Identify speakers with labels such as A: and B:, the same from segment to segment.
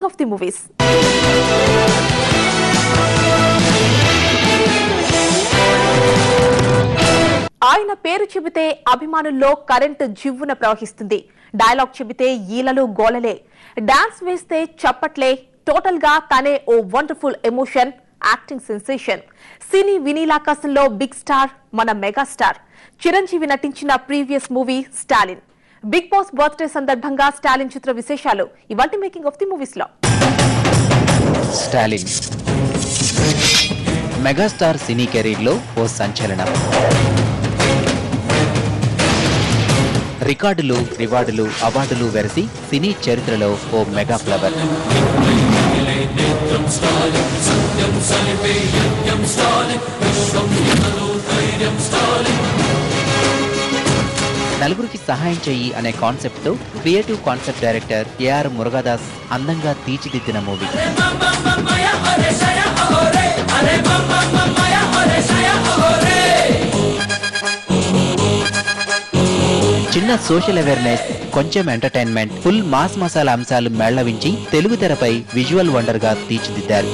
A: of the movies. ఆయన పేరు చెబితే అభిమానుల్లో కరెంటు జివ్వున ప్రవహిస్తుంది. డైలాగ్ చెబితే ఈలలు గోలలే, డాన్స్ వేస్తే చప్పట్లే. టోటల్ గా తనే ఓ వండర్ఫుల్ ఎమోషన్, యాక్టింగ్ సెన్సేషన్. సినీ వినీలాకాశంలో బిగ్ స్టార్ మన మెగాస్టార్ చిరంజీవి నటించిన previous movie Stalin. Big boss birthday సందర్భంగా స్టాలిన్ చిత్ర విశేషాలు ఇవాల్టి మేకింగ్ ఆఫ్ ది మూవీస్ లో.
B: స్టాలిన్ మెగాస్టార్ సినీ కెరీర్ లో ఓ సంచలనం. రికార్డులు, రివార్డులు, అవార్డులు వెరసి సినీ చరిత్రలో ఓ మెగా ఫ్లవర్. నలుగురికి సహాయం చెయ్యి అనే కాన్సెప్ట్ తో creative concept director A R Murugadoss అందంగా తీర్చిదిద్దిన మూవీ. చిన్న సోషల్ అవేర్నెస్, కొంచెం ఎంటర్టైన్మెంట్, ఫుల్ మాస్ మసాలా అంశాలు మేళవించి తెలుగు తెరపై విజువల్ వండర్ గా తీర్చిదిద్దారు.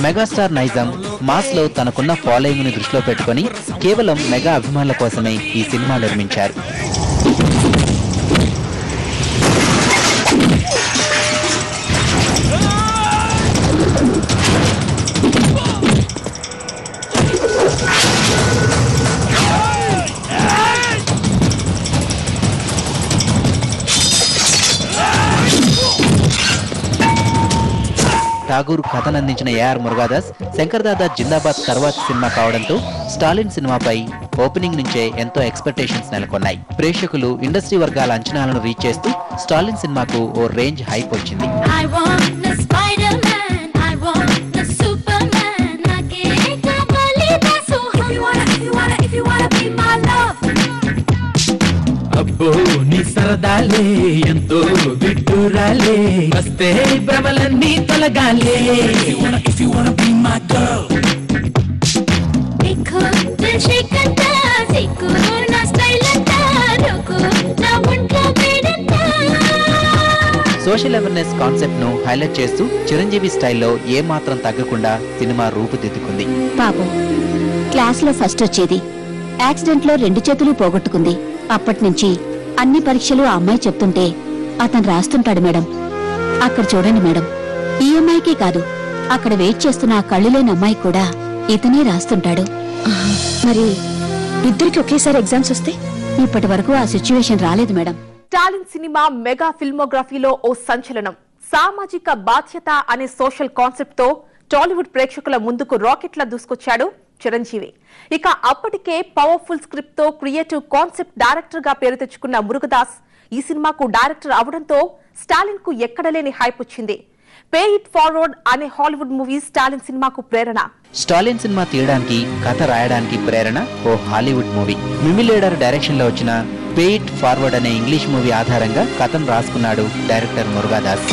B: మెగాస్టార్ నైజం మాస్ లో తనకున్న ఫాలోయింగ్ ని దృష్టిలో పెట్టుకుని కేవలం మెగా అభిమానుల కోసమే ఈ సినిమా నిర్మించారు. ఠాగూర్ కథనందించిన ఏఆర్ మురుగదాస్ శంకర్ దాదా జిందాబాద్ తర్వాతి సినిమా కావడంతో స్టాలిన్ సినిమాపై ఓపెనింగ్ నుంచే ఎంతో ఎక్స్పెక్టేషన్స్ నెలకొన్నాయి. ప్రేక్షకులు, ఇండస్ట్రీ వర్గాల అంచనాలను రీచ్ చేస్తూ స్టాలిన్ సినిమాకు ఓ రేంజ్ హైప్ వచ్చింది.
C: అబ్బో నీ సరదాలే ఎంతో విడ్డూరాలే, వస్తే భ్రమలన్నీ తొలగాలే. If you wanna be my girl, देखो दिल शेकता सीखो ना स्टाइल అంతా రోకో నా ఒంట్లో వేడంతా.
B: సోషల్ అవేర్నెస్ కాన్సెప్ట్ ను హైలైట్ చేస్తూ చిరంజీవి స్టైల్లో ఏ మాత్రం తగ్గకుండా సినిమా రూపుదిద్దుకుంది.
D: పాపం క్లాస్ లో ఫస్ట్ వచ్చేది, యాక్సిడెంట్ లో 2 చేతులు పోగొట్టుకుంది. అప్పటి నుంచి అన్ని పరీక్షలు ఆ అమ్మాయి చెప్తుంటే అతను రాస్తుంటాడు మేడం. అక్కడ చూడండి మేడం, ఈ అమ్మాయికే కాదు అక్కడ వెయిట్ చేస్తున్న ఆ కళ్ళు లేని అమ్మాయి కూడా ఇతనే రాస్తుంటాడు. మరి ఇద్దరికి ఒకేసారి ఎగ్జామ్స్ వస్తే ఇప్పటి వరకు ఆ సిచ్యువేషన్ రాలేదు మేడం.
A: స్టాలిన్ సినిమా మెగా ఫిల్మోగ్రఫీలో ఓ సంచలనం. సామాజిక బాధ్యత అనే సోషల్ కాన్సెప్ట్ తో టాలీవుడ్ ప్రేక్షకుల ముందుకు రాకెట్లా దూసుకొచ్చాడు చిరంజీవి. ఇక అప్పటికే పవర్ఫుల్ స్క్రిప్ట్ తో క్రియేటివ్ కాన్సెప్ట్ డైరెక్టర్ గా పేరు తెచ్చుకున్న మురుగదాస్ ఈ సినిమాకు డైరెక్టర్ అవడంతో స్టాలిన్ కు ఎక్కడలేని హైప్ వచ్చింది. పే ఇట్ ఫార్వర్డ్ అనే హాలీవుడ్ మూవీ స్టాలిన్ సినిమాకు ప్రేరణ.
B: స్టాలిన్ సినిమా తీయడానికి, కథ రాయడానికి ప్రేరణ ఓ Hollywood movie. Mimi Leder direction లో వచ్చిన పే ఇట్ ఫార్వర్డ్ అనే ఇంగ్లీష్ మూవీ ఆధారంగా కథను రాసుకున్నాడు డైరెక్టర్ మురుగదాస్.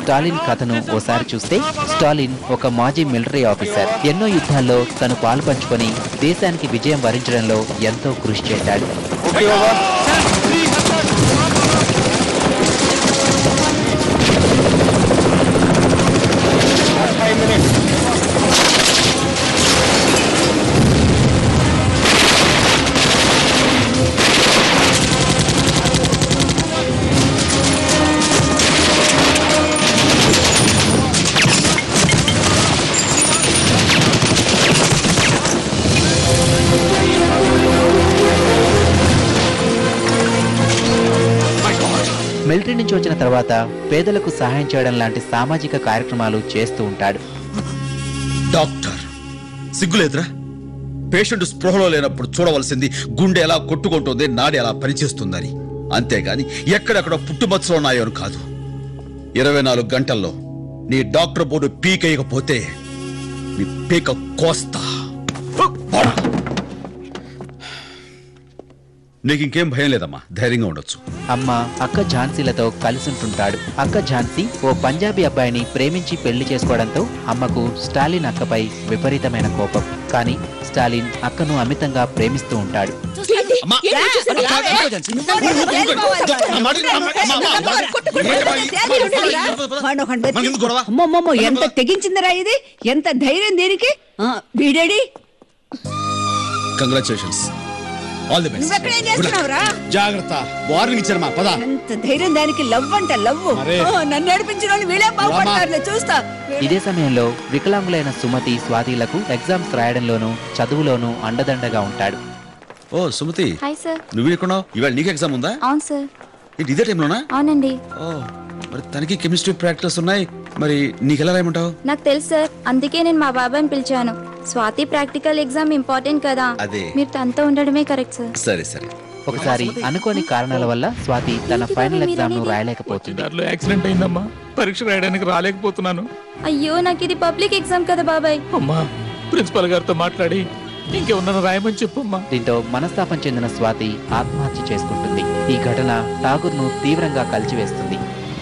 B: స్టాలిన్ కథను ఓసారి చూస్తే, స్టాలిన్ ఒక మాజీ మిలిటరీ ఆఫీసర్. ఎన్నో యుద్ధాల్లో తను పాల్పంచుకొని దేశానికి విజయం వరించడంలో ఎంతో కృషి చేశాడు. నుంచి వచ్చిన తర్వాత పేదలకు సహాయం చేయడం లాంటి సామాజిక కార్యక్రమాలు చేస్తూ ఉంటాడు.
E: డాక్టర్ సిగ్గులేదురా? పేషెంట్ స్పృహలో లేనప్పుడు చూడవలసింది గుండె ఎలా కొట్టుకుంటుంది, నాడి ఎలా పనిచేస్తుందని, అంతేగాని ఎక్కడెక్కడ పుట్టుమచ్చలు ఉన్నాయో కాదు. 24 గంటల్లో నీ డాక్టర్ బోర్డు పీకేయకపోతే నీ పీక కోస్తా. నీకు ఇంకేం భయం లేదమ్మా, ధైర్యంగా ఉండొచ్చు.
B: అమ్మ అక్క ఝాన్సీలతో కలిసుంటుంటాడు. అక్క ఝాన్సీ ఓ పంజాబీ అబ్బాయిని ప్రేమించి పెళ్లి చేసుకోవడంతో అమ్మకు స్టాలిన్ అక్కపై విపరీతమైన కోపం. కానీ స్టాలిన్ అక్కను అమితంగా ప్రేమిస్తూ ఉంటాడు.
F: ఎంత తెగించిందిరా ఇది, ఎంత ధైర్యం దీనికి. వీడేడి?
E: Congratulations, all the best.
F: నువ్వెక్కడేం చేస్తున్నావురా?
E: జాగ్రత్త, వార్నింగ్ ఇచ్చారమ్మా, పద.
F: ఎంత ధైర్యం దానికి. లవ్ అంట లవ్. నన్ను నడిపించిన వాళ్ళు వీళ్ళే బాగుపడతారులే, చూస్తా.
B: ఇదే సమయంలో వికలాంగులైన సుమతి, స్వాతిలకు ఎగ్జామ్స్ రాయడంలోనూ చదువులోనూ అండదండగా ఉంటాడు.
E: ఓ సుమతి,
G: హాయ్ సార్.
E: నువ్వు ఎక్కడున్నావు? ఇవాళ నీకు ఎగ్జామ్ ఉందా?
G: అవును సార్.
E: ఏంటి ఇదే టైంలోనా?
G: అవునండి.
E: ఓ, మరి తనకి కెమిస్ట్రీ ప్రాక్టీస్ ఉన్నాయి, మరి నీకెలా రాయమంటావు?
G: నాకు తెలుసు సార్, అందుకే నేను మా బాబాని పిలిచాను. స్వాతి ప్రాక్టికల్ ఎగ్జామ్ ఇంపార్టెంట్ కదా,
E: అదే.
G: మీరు తనతో ఉండడమే కరెక్ట్ సార్.
E: సరే సరే.
B: ఒకసారి అనుకోని కారణాల వల్ల స్వాతి తన ఫైనల్ ఎగ్జామ్ ను రాయలేకపోతుంది.
H: యాక్సిడెంట్ అయిందమ్మా, పరీక్ష రాయడానికి రాలేకపోతున్నాను.
G: అయ్యో, నాకు ఇది పబ్లిక్ ఎగ్జామ్ కదా బాబాయ్.
H: అమ్మా, ప్రిన్సిపల్ గారితో మాట్లాడి ఇంకేమన్నా రాయమని చెప్పమ్మా.
B: దీంతో మనస్తాపం చెందిన స్వాతి ఆత్మహత్య చేసుకుంటుంది. ఈ ఘటన ఠాగూర్ ను తీవ్రంగా కలిచివేస్తుంది.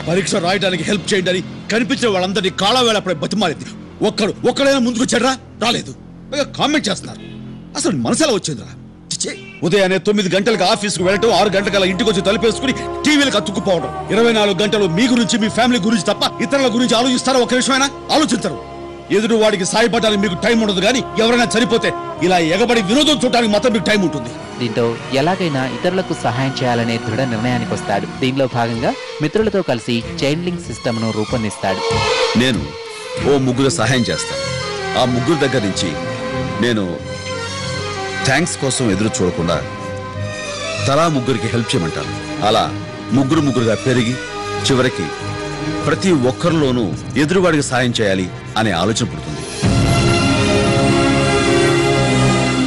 E: పరీక్ష రాయడానికి హెల్ప్ చేయండి అని కనిపించిన వాళ్ళందరినీ కాళవేళపై బతిమాలింది. ఒక్కడైనా ముందుకు చెడ్రా రాలేదు, కామెంట్ చేస్తున్నారు. అసలు మనసు ఎలా వచ్చిందిరా? ఉదయాన్నే 9 గంటలకు ఆఫీస్కు వెళ్ళటం, 6 గంటల ఇంటికి వచ్చి తలుపేసుకుని టీవీలకు అతుక్కుపోవడం. 24 గంటలు మీ గురించి, మీ ఫ్యామిలీ గురించి తప్ప ఇతరుల గురించి ఆలోచిస్తారా? ఒక విషయమైనా ఆలోచించరు. ఎదురు వాడికి సాయపడడానికి మీకు టైం ఉండదు, కానీ ఎవరైనా చనిపోతే ఇలా ఎగబడి వినోదం చూడడానికి మాత్రం మీకు టైం ఉంటుంది.
B: దీంతో ఎలాగైనా ఇతరులకు సహాయం చేయాలనే దృఢ నిర్ణయానికి వస్తాడు. దీనిలో భాగంగా మిత్రులతో కలిసి చైన్ లింక్ సిస్టమ్ ను రూపొందిస్తాడు.
E: నేను ఓ ముగ్గురు సహాయం చేస్తాను. ఆ ముగ్గురు దగ్గర నుంచి నేను థ్యాంక్స్ కోసం ఎదురు చూడకుండా తలా ముగ్గురికి హెల్ప్ చేయమంటాను. అలా ముగ్గురుగా పెరిగి చివరికి ప్రతి ఒక్కరిలోనూ ఎదురువాడికి సాయం చేయాలి అనే ఆలోచన పుడుతుంది.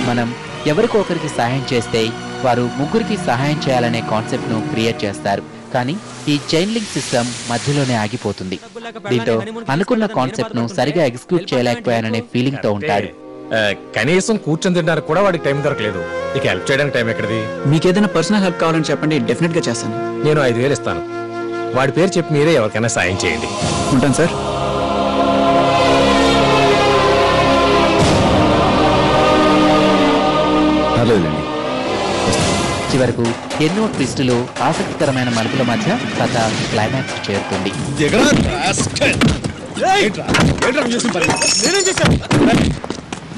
B: మనం ఎవరికో ఒకరికి సహాయం చేస్తే వారు ముగ్గురికి సహాయం చేయాలనే కాన్సెప్ట్ ను క్రియేట్ చేస్తారు. కానీ ఈ చైన్ లింక్ సిస్టమ్ మధ్యలోనే ఆగిపోతుంది. దీంతో అనుకున్న కాన్సెప్ట్ ను సరిగా ఎగ్జిక్యూట్ చేయలేకపోయాననే ఫీలింగ్ తో ఉంటాడు.
H: కనీసం కూర్చొని తినడానికి కూడా వాడికి టైం దొరకలేదు, ఇక హెల్ప్ చేయడానికి టైం ఎక్కడిది?
I: మీకేదైనా పర్సనల్ హెల్ప్ కావాలని చెప్పండి, డెఫినెట్ గా చేస్తాను.
H: నేను 5,000 ఇస్తాను. వాడి పేరు చెప్పి మీరే ఎవరికైనా సాయం చేయండి.
I: ఉంటాను సార్.
B: చివరకు ఎన్నో ట్విస్టులు, ఆసక్తికరమైన మలుపుల మధ్య కథ క్లైమాక్స్ చేరుతుంది.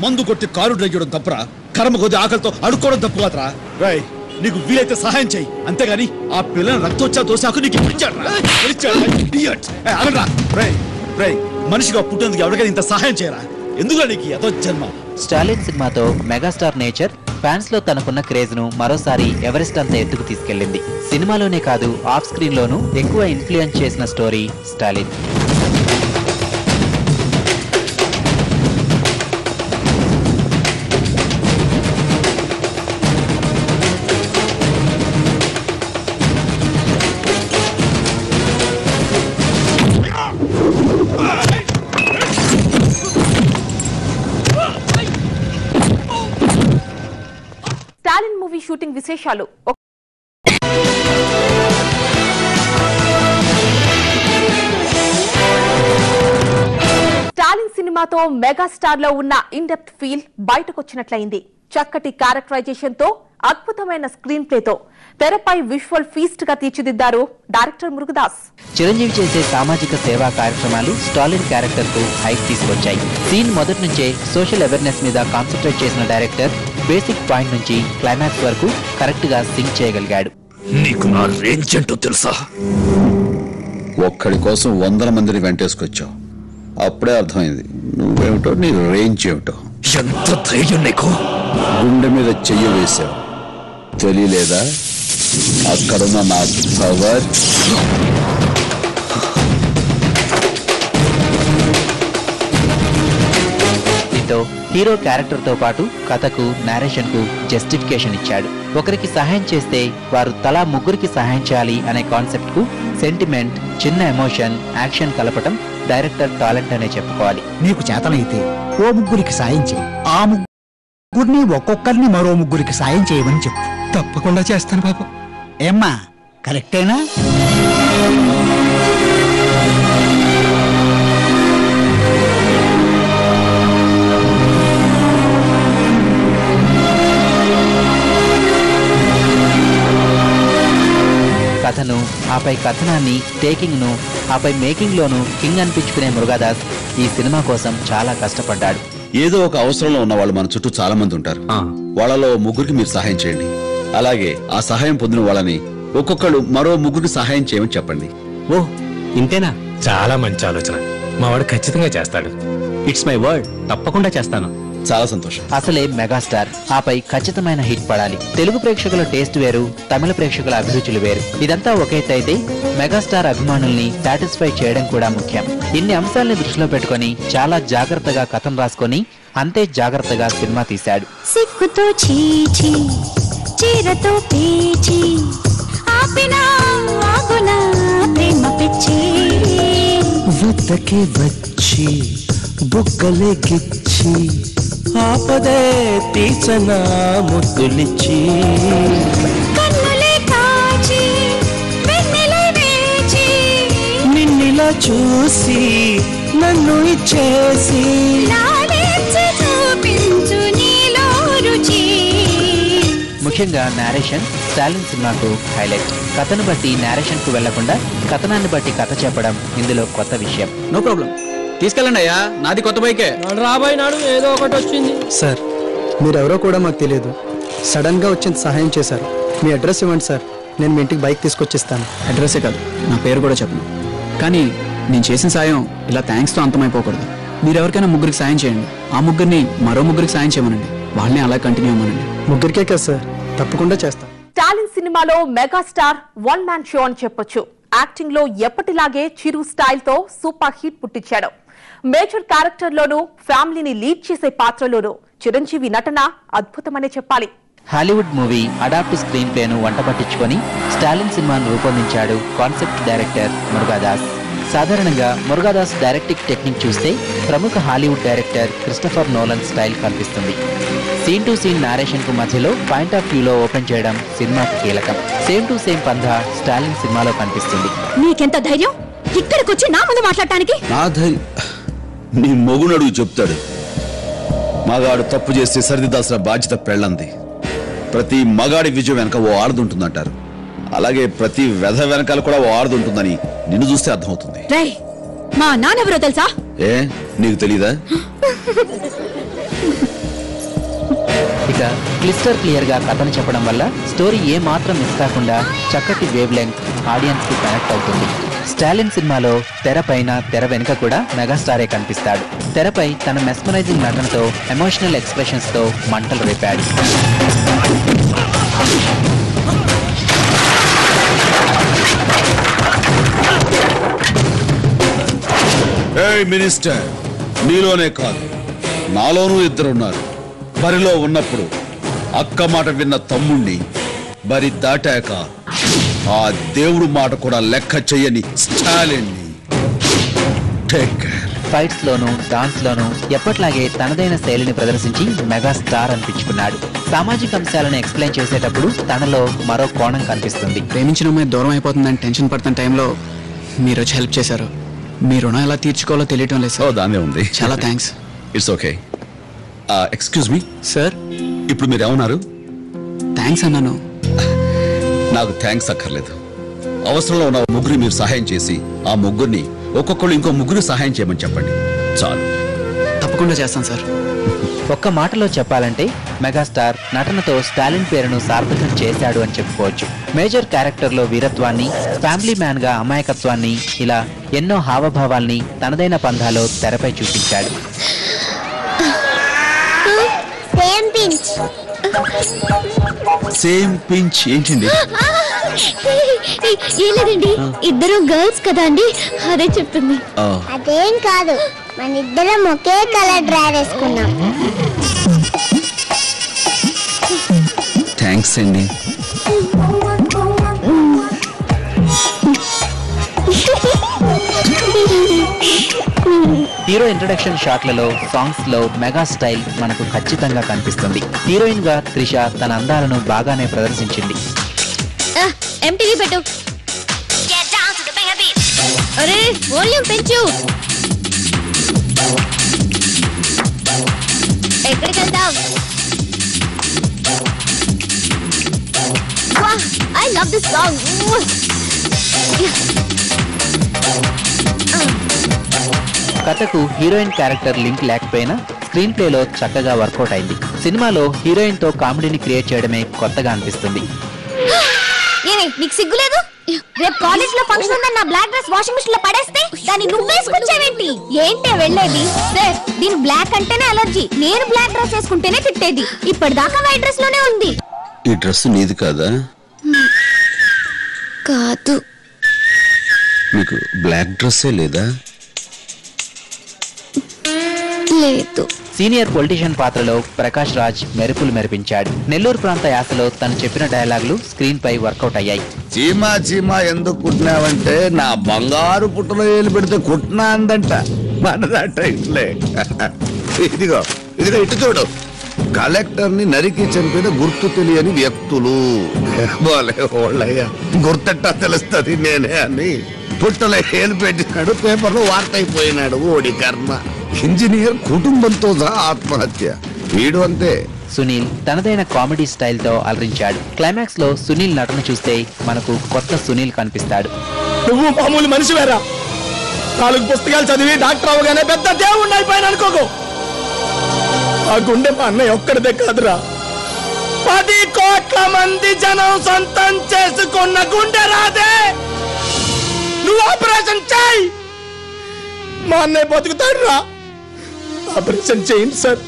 E: మందు కొట్టి కారు డ్రైవ్ చేయడం తప్పురా? కర్మ కొద్ది ఆకలితో అడుక్కోవడం తప్పు కాదురా? రాయ్, నీకు వీలైతే సహాయం చేయి, అంతేగాని ఆ పిల్లని రక్తోచ్చా దోశాకు నీకు మనిషిగా పుట్టేందుకు ఎవరికైనా ఇంత సహాయం చేయరా? ఎందుకు నీకు ఎదో జన్మ?
B: స్టాలిన్ సినిమాతో మెగాస్టార్ నేచర్ ఫ్యాన్స్ లో తనకున్న క్రేజ్ ను మరోసారి ఎవరెస్ట్ అంత ఎత్తుకు తీసుకెళ్లింది. సినిమాలోనే కాదు, ఆఫ్ స్క్రీన్ లోనూ ఎక్కువ ఇన్ఫ్లుయెన్స్ చేసిన story Stalin.
A: Stalin movie shooting విశేషాలు. స్టాలిన్ సినిమాతో మెగాస్టార్ లో ఉన్న ఇన్ డెప్త్ ఫీల్ బయటకొచ్చినట్లయింది. చక్కటి క్యారెక్టరైజేషన్ తో, అద్భుతమైన స్క్రీన్ ప్లేతో తెరపై విజువల్ ఫీస్ట్ గా తీర్చిదిద్దారు డైరెక్టర్ మురుగదాస్.
B: చిరంజీవి చేసే సామాజిక సేవా కార్యక్రమాలు స్టాలిన్ క్యారెక్టర్ కు హైప్ తీసుకొచ్చాయి. సీన్ మొదటి నుంచే సోషల్ అవేర్నెస్ మీద కాన్సన్ట్రేట్ చేసిన డైరెక్టర్ బేసిక్ పాయింట్ నుంచి క్లైమాక్స్ వరకు కరెక్ట్ గా సింక్ చేయగలిగాడు.
E: నీకు నా రేంజ్ ఏంటో తెలుసా? ఒక్కడి కోసం 100 మందిని వెంటేసుకొచ్చావు. అప్పుడే అర్థమైంది నువ్వేమిటో, నీ రేంజ్ ఏమిటో. ఎంత ధైర్యం నీకు! గుండె మీద చెయ్యి వేశావు, తెలియలేదా? అక్కడున్న నా పవర్
B: దీంతో హీరో క్యారెక్టర్ తో పాటు కథకు నేరేషన్ కు జస్టిఫికేషన్ ఇచ్చాడు. ఒకరికి సహాయం చేస్తే వారు తలా ముగ్గురికి సహాయం చేయాలి అనే కాన్సెప్ట్ కు సెంటిమెంట్, చిన్న ఎమోషన్, యాక్షన్ కలపటం డైరెక్టర్ టాలెంట్ అనే చెప్పుకోవాలి.
J: నీకు చేతనైతే ఓ ముగ్గురికి సాయం చేయి, ఆ ముగ్గురిని ఒక్కొక్కరిని మరో ముగ్గురికి సాయం చేయమని చెప్పు.
K: తప్పకుండా చేస్తాను బాబు.
J: ఏమ్మా కరెక్టేనా?
B: కథను, ఆపై కథనాన్ని, టేకింగ్ ను, ఆపై మేకింగ్ లోను కింగ్ అనిపించుకునే మురుగదాస్ ఈ సినిమా కోసం చాలా కష్టపడ్డాడు.
E: ఏదో ఒక అవసరంలో ఉన్న వాళ్ళు మన చుట్టూ చాలా మంది ఉంటారు. వాళ్ళలో ముగ్గురికి మీరు సహాయం చేయండి. అలాగే ఆ సహాయం పొందిన వాళ్ళని ఒక్కొక్కళ్ళు మరో ముగ్గురికి సహాయం చేయమని చెప్పండి.
H: ఓ ఇంతేనా? చాలా మంచి ఆలోచన. మా వాడు ఖచ్చితంగా చేస్తాడు.
I: ఇట్స్ మై వర్డ్, తప్పకుండా చేస్తాను.
E: చాలా సంతోషం.
B: అసలే మెగాస్టార్, ఆపై ఖచ్చితమైన హిట్ పడాలి. తెలుగు ప్రేక్షకుల టేస్ట్ వేరు, తమిళ ప్రేక్షకుల అభిరుచులు వేరు. ఇదంతా ఒకేతైతే మెగాస్టార్ అభిమానుల్ని సాటిస్ఫై చేయడం కూడా ముఖ్యం. ఇన్ని అంశాలని దృష్టిలో పెట్టుకుని చాలా జాగ్రత్తగా కథను రాసుకొని అంతే జాగ్రత్తగా సినిమా తీశాడు.
C: సిక్కుతో చీచి చీరతో పేచి ఆపినా ఆగునా ప్రేమ పిచ్చి
K: వద్దకే వచ్చి బుగ్గలే గిచ్చి ఆపదే తీర్చనా ముద్దులిచ్చి
C: కన్నులే కాచి వెన్నెలే వేచి
K: నిన్నిలా చూసి నన్ను ఇచ్చేసి
C: లాలించి చూపించు నీలో రుచి.
B: ముఖ్యంగా నేరేషన్ స్టాలిన్ సినిమాకు హైలైట్. కథను బట్టి నేరేషన్ కు వెళ్లకుండా కథనాన్ని బట్టి కథ చెప్పడం ఇందులో కొత్త విషయం.
I: నో ప్రాబ్లం, తీసుకెళ్ళండి అయ్యా, నాది కొత్త బైకే.
K: రాబోయే నాడు ఏదో ఒకటి వచ్చింది.
L: సార్ మీరెవరో కూడా మాకు తెలియదు, సడన్ గా వచ్చి సహాయం చేశారు. మీ అడ్రస్ ఇవ్వండి సార్, నేను మీ ఇంటికి బైక్ తీసుకొచ్చిస్తాను.
I: అడ్రస్సే కాదు, నా పేరు కూడా చెప్పను. కానీ నేను చేసిన సాయం ఇలా థ్యాంక్స్తో అంతమైపోకూడదు. మీరు ఎవరికైనా ముగ్గురికి సాయం చేయండి, ఆ ముగ్గురిని మరో ముగ్గురికి సాయం చేయమనండి, వాళ్ళని అలా కంటిన్యూ అవ్వమనండి.
L: ముగ్గురికే కదా సార్, తప్పకుండా చేస్తాం.
A: స్టాలిన్ సినిమాలో మెగాస్టార్ వన్ మ్యాన్ షో అని చెప్పొచ్చు. యాక్టింగ్ లో ఎప్పటిలాగే చిరు స్టైల్ తో సూపర్ హిట్ పుట్టించాడు. మేజర్ క్యారెక్టర్ లోనూ, ఫ్యామిలీని లీడ్ చేసే పాత్రలోనూ చిరంజీవి నటన అద్భుతమనే చెప్పాలి.
B: హాలీవుడ్ మూవీ అడాప్ట్ స్క్రీన్ ప్లేను వంట పట్టించుకొని స్టాలిన్ సినిమాను రూపొందించాడు కాన్సెప్ట్ డైరెక్టర్ మురుగదాస్. సాధారణంగా మురుగదాస్ డైరెక్టింగ్ టెక్నిక్ చూస్తే ప్రముఖ Hollywood director Christopher Nolan style కనిపిస్తుంది. సీన్ టు సీన్ నారేషన్ కు మధ్యలో పాయింట్ ఆఫ్ వ్యూలో ఓపెన్ చేయడం సినిమాకు కీలకం. సేమ్ టు సేమ్ పంధా స్టాలిన్ సినిమాలో కనిపిస్తుంది.
D: నీకెంత ధైర్యం ఇక్కడికి వచ్చి నా ముందు మాట్లాడటానికి?
E: నా ధైర్యం నీ మొగునడుగు చెప్తాడు. మగాడు తప్పు చేస్తే సరిదిద్దాల్సిన బాధ్యత పెళ్ళంది. ప్రతి మగాడి విజయం వెనక ఓ ఆడదుంటుందంటారు. అలాగే ప్రతి వెధ వెనకాల కూడా ఓ ఆడదుంటుందని నిన్ను చూస్తే అర్థమవుతుంది.
D: రేయ్, మా నాన్నెవరో తెలుసా?
E: ఏ నీకు తెలీదా?
B: ఇక క్లిస్టర్ క్లియర్ గా కథను చెప్పడం వల్ల స్టోరీ ఏ మాత్రం మిస్ కాకుండా చక్కటి వేవ్ లెంగ్త్ ఆడియన్స్ కి కనెక్ట్ అవుతుంది. స్టాలిన్ సినిమాలో తెరపైన తెర వెనుక కూడా మెగాస్టారే కనిపిస్తాడు. తెరపై తన మెస్మరైజింగ్ నటనతో, ఎమోషనల్ ఎక్స్ప్రెషన్స్ తో మంటలు రేపాడు.
E: మినిస్టర్, నీలోనే కాదు నాలోనూ ఇద్దరున్నారు. బరిలో ఉన్నప్పుడు అక్క మాట విన్న తమ్ముణ్ణి, బరి దాటాక ఆ దేవుడు మాట కూడా లెక్క చెయ్యని స్టాలిన్.
B: ఫైట్స్ లోను, డాన్స్ లోను ఎప్పట్లాగే తనదైన శైలిని ప్రదర్శించి మెగాస్టార్ అనిపించుకున్నాడు. సామాజిక అంశాలను ఎక్స్ప్లెయిన్ చేసేటప్పుడు తనలో మరో కోణం కనిపిస్తుంది.
I: ప్రేమించిన అమ్మాయి దూరం అయిపోతుందని టెన్షన్ పడుతున్న టైంలో మీరు వచ్చి హెల్ప్ చేశారు. మీ రుణం ఎలా తీర్చుకోవాలో తెలియటం లేదు సార్.
E: దానే ఉంది.
I: చాలా thanks.
E: It's okay. Excuse me
I: sir,
E: ఇప్పుడు మీరు ఏమన్నారు?
I: థ్యాంక్స్ అన్నాను.
E: నాకు థ్యాంక్స్ అక్కర్లేదు. అవసరంలో ఉన్న ముగ్గురు మీరు సహాయం చేసి ఆ ముగ్గురిని ఒక్కొక్కరు ఇంకో ముగ్గురు సహాయం చేయమని చెప్పండి చాలు.
I: తప్పకుండా చేస్తాను సార్.
B: ఒక్క మాటలో చెప్పాలంటే మెగాస్టార్ నటనతో స్టాలిన్ పేరును సార్థకం చేశాడు అని చెప్పుకోవచ్చు. మేజర్ క్యారెక్టర్ లో వీరత్వాన్ని, ఫ్యామిలీ మ్యాన్ గా అమాయకత్వాన్ని, ఇలా ఎన్నో హావభావాల్ని తనదైన పంధాలో తెరపై చూపించాడు.
E: సేమ్ పించ్ ఏంటండి?
C: ఏం లేదండి, ఇద్దరు గర్ల్స్ కదా అండి, అదే చెప్తుంది. అదేం కాదు, మన ఇద్దరం ఒకే కలర్ డ్రైవ్ వేసుకున్నాం.
I: థ్యాంక్స్ అండి.
B: హీరో ఇంట్రడక్షన్ షాట్లలో సాంగ్స్ లో మెగా స్టైల్ మనకు ఖచ్చితంగా కనిపిస్తుంది. హీరోయిన్ గా త్రిష తన అందాలను బాగానే ప్రదర్శించింది.
C: ఎంటీవీ పెట్టు. అరే వాల్యూమ్ పెంచు. ఎక్కడికి వెళ్తావు? I love this song.
B: కథకు హీరోయిన్ క్యారెక్టర్ లింక్ లేకపోయినా స్క్రీన్ ప్లేలో చక్కగా వర్కౌట్ అయింది. సినిమాలో హీరోయిన్ తో కామెడీని క్రియేట్ చేయడమే కొత్తగా అనిపిస్తుంది.
C: నీకు సిగ్గులేదు? రేపు కాలేజ్ లో ఫంక్షన్ ఉందని నా బ్లాక్ డ్రెస్ వాషింగ్ మిషన్ లో పడేస్తే దాన్ని నువ్వేసుకొచ్చావేంటి? ఏంటే వెళ్ళేది? దీని బ్లాక్ అంటేనే అలర్జీ. నేను బ్లాక్ డ్రెస్ వేసుకుంటేనే తిట్టేది. ఇప్పటిదాకా వైట్ డ్రెస్ లోనే ఉంది.
E: ఈ డ్రెస్ నీది కాదా?
C: కాదు.
E: నీకు బ్లాక్ డ్రెస్సే లేదా?
C: లేదు.
B: సీనియర్ పొలిటీషియన్ పాత్రలో ప్రకాష్ రాజ్ మెరుపులు మెరిపించాడు. నెల్లూరు ప్రాంత యాసలో తను చెప్పిన డైలాగులు స్క్రీన్ పై వర్కౌట్ అయ్యాయి.
E: చీమా చీమా ఎందుకు కుట్టినావంటే నా బంగారు పుట్టలో ఏలు పెడితే కుట్టినా అందంట. మనదట ఇట్లే. ఇదిగో ఇదిగో ఇటు చూడు. కలెక్టర్ ని నరికి చంపిన గుర్తు తెలియని వ్యక్తులు. ఓళ్ళయ్యా గుర్తట్టా తెలుస్తుంది నేనే అని పుట్టలో ఏలు పెట్టినాడు, పేపర్లో వార్త అయిపోయినాడు. ఓడి కర్మ. ఇంజనీర్ కుటుంబంతో సహా ఆత్మహత్య. వీడు అంతే.
B: సునీల్ తనదైన కామెడీ స్టైల్ తో అలరించాడు. క్లైమాక్స్ లో సునీల్ నటన చూస్తే మనకు కొత్త సునీల్ కనిపిస్తాడు.
K: నువ్వు మామూలు మనిషివేరా? 4 పుస్తకాలు చదివి డాక్టర్ అవగానే పెద్ద దేవుణ్ణి అయిపోయాను అనుకోకు. ఆ గుండె మా అన్నయ్య ఒక్కడిదే కాదురా, 10 కోట్ల మంది జనం సొంతం చేసుకున్న గుండె రాదే. నువ్వు ఆపరేషన్ చేయి, మా అన్నయ్య బతుకుతాడు రా. ఆపరేషన్ చేయండి సార్,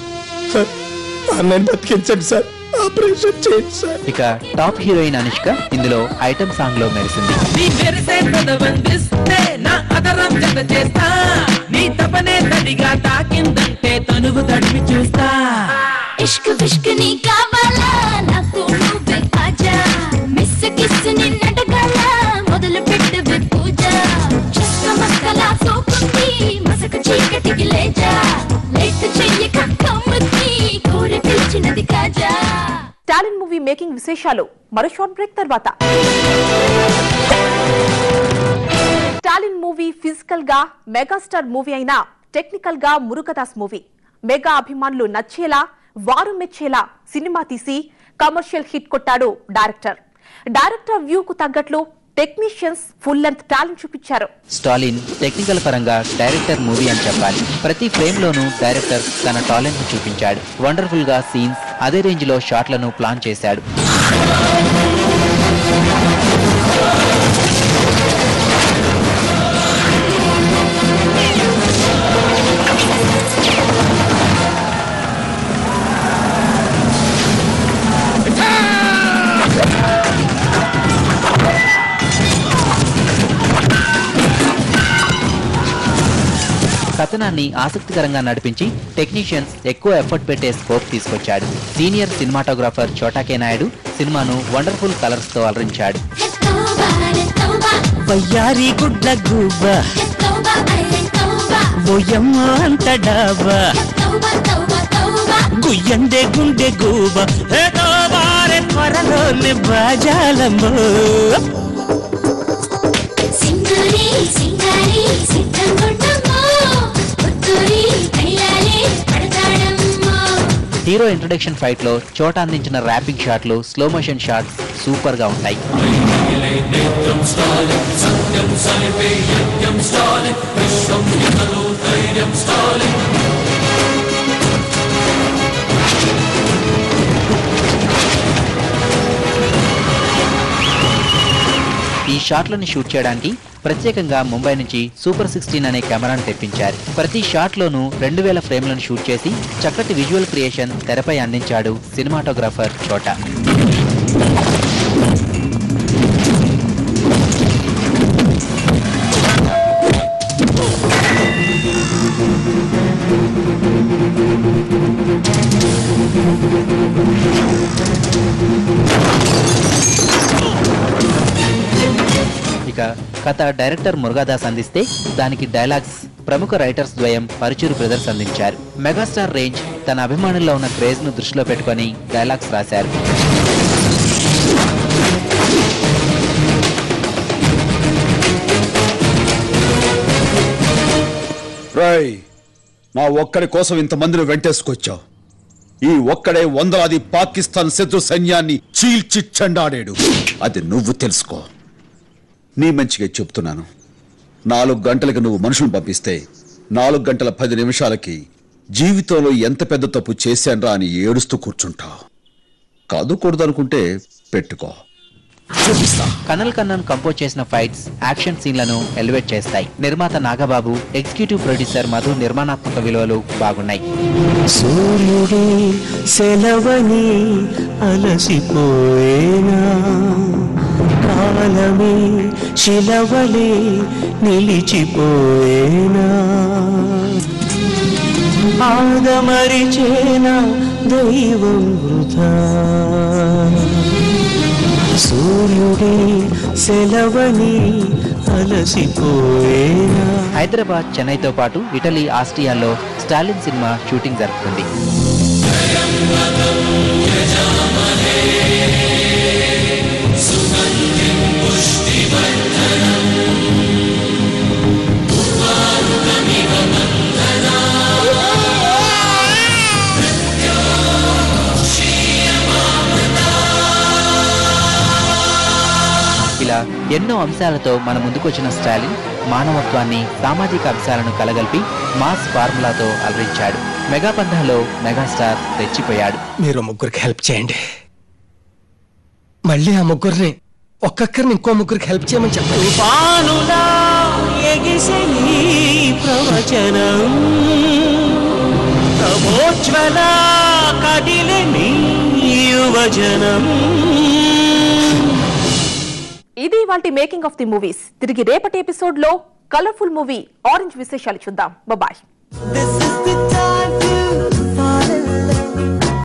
K: అన్నయ్య బతికించండి సార్, ఆపరేషన్ చేయండి సార్.
B: ఇక టాప్ హీరోయిన్ అనుష్క ఇందులో ఐటమ్ సాంగ్ లో మెరిసింది.
C: ఇష్క్ విష్క్ నీ కావాలా, నాకు నువ్వే ఆజా. మిస్ కిస్ నిన్నడగాల, మొదలు పెట్టవే పూజ. చెక్క మక్కల సోపుంది, మసక చీకటికి లేజా. లేట్ చెయ్యక కమ్ముద్ది, కోరి పిలిచినది కాజా.
A: స్టాలిన్ మూవీ మేకింగ్ విశేషాలు మరో షార్ట్ బ్రేక్ తర్వాత. స్టాలిన్ మూవీ ఫిజికల్ గా మెగాస్టార్ మూవీ అయినా టెక్నికల్ గా మురుగదాస్ మూవీ. మెగా అభిమానులు నచ్చేలా, వారు మెచ్చేలా సినిమా తీసి కమర్షియల్ హిట్ కొట్టాడు డైరెక్టర్. డైరెక్టర్ వ్యూ కు తగ్గట్లు టెక్నీషియన్స్ ఫుల్ లెంత్ టాలెంట్ చూపించారు.
B: స్టాలిన్ టెక్నికల్ పరంగా డైరెక్టర్ మూవీ అని చెప్పాలి. ప్రతి ఫ్రేమ్ లోనూ డైరెక్టర్ తన టాలెంట్ చూపించాడు. వండర్ఫుల్ గా సీన్స్, అదే రేంజ్ లో షాట్లను ప్లాన్ చేశాడు. కథనాన్ని ఆసక్తికరంగా నడిపించి టెక్నీషియన్స్ ఎక్కువ ఎఫర్ట్ పెట్టే స్కోప్ తీసుకొచ్చాడు. సీనియర్ సినిమాటోగ్రాఫర్ చోటాకే నాయుడు సినిమాను వండర్ఫుల్ కలర్స్ తో అలరించాడు.
K: వయ్యారి గుడ్ల గువ్వ, బొయ్యమ్మ అంత డాబా, గుయ్యందే గుండె గువ్వ, త్వరలోనే బాజాలమ్మో.
C: సింగారి సింగారి సిద్ధంగుండమ్మో, ఉత్తూరి కైలాలే పడతాడమ్మో.
B: హీరో ఇంట్రొడక్షన్ ఫైట్ లో చోట అందించిన ర్యాపింగ్ షాట్లు, స్లో మోషన్ షాట్స్ సూపర్ గా ఉంటాయి. ఈ షాట్లను షూట్ చేయడానికి ప్రత్యేకంగా ముంబై నుంచి సూపర్ 16 అనే కెమెరాను తెప్పించారు. ప్రతి షాట్ లోనూ 2000 ఫ్రేమ్లను షూట్ చేసి చక్కటి విజువల్ క్రియేషన్ తెరపై అందించాడు సినిమాటోగ్రాఫర్ చోటా. కథ డైరెక్టర్ మురుగాదాస్ అందిస్తే దానికి డైలాగ్స్ ప్రముఖ రైటర్స్ ద్వయం పరుచూరు బ్రదర్స్ అందించారు. మెగాస్టార్ రేంజ్ తన అభిమానుల్లో ఉన్న క్రేజ్ ను దృష్టిలో పెట్టుకుని డైలాగ్స్ రాశారు.
E: నా ఒక్కడి కోసం ఇంతమందిని వెంటేసుకొచ్చావు. ఈ ఒక్కడే వందలాది పాకిస్తాన్ శత్రు సైన్యాన్ని చీల్చి చెండాడాడు. అది నువ్వు తెలుసుకో. నీ మంచిగా చెప్తున్నాను. 4 గంటలకు నువ్వు మనుషులను పంపిస్తే 4 గంటల 10 నిమిషాలకి జీవితంలో ఎంత పెద్ద తప్పు చేశాన్రా అని ఏడుస్తూ కూర్చుంటావు. కాదుకూడదనుకుంటే పెట్టుకో.
B: కనల్ కన్నన్ కంపోజ్ చేసిన ఫైట్స్ యాక్షన్ సీన్లను ఎలివేట్ చేస్తాయి. నిర్మాత నాగబాబు, ఎగ్జిక్యూటివ్ ప్రొడ్యూసర్ మధు నిర్మాణాత్మక విలువలు బాగున్నాయి.
M: సూర్యుడే సెలవని అలసిపోయేనా, కాలమే శిలవలే నిలిచిపోయేనా, ఆదమరిచేనా దైవం వృథా, సూర్యుడే సెలవని అలసిపోయేనా.
B: హైదరాబాద్, చెన్నైతో పాటు ఇటలీ, ఆస్ట్రియాల్లో స్టాలిన్ సినిమా షూటింగ్ జరుగుతుంది. ఇలా ఎన్నో అంశాలతో మన ముందుకొచ్చిన స్టాలిన్ మానవత్వాన్ని, సామాజిక అంశాలను కలగలిపి మాస్ ఫార్ములాతో అలరించాడు. మెగా పందాలో మెగాస్టార్ రెచ్చిపోయాడు.
K: మీరు ముగ్గురికి హెల్ప్ చేయండి. మళ్ళీ ఆ ముగ్గురిని ఒక్కొక్కరిని ఇంకో ముగ్గురికి హెల్ప్ చేయమని చెప్పండి. ప్రవచనం తమోజ్వల కదిలే యువజనం.
A: ఇది ఇవాల్టి మేకింగ్ ఆఫ్ ది మూవీస్. తిరిగి రేపటి ఎపిసోడ్ లో కలర్ఫుల్ మూవీ ఆరెంజ్ విశేషాలు చూద్దాం. బాయ్.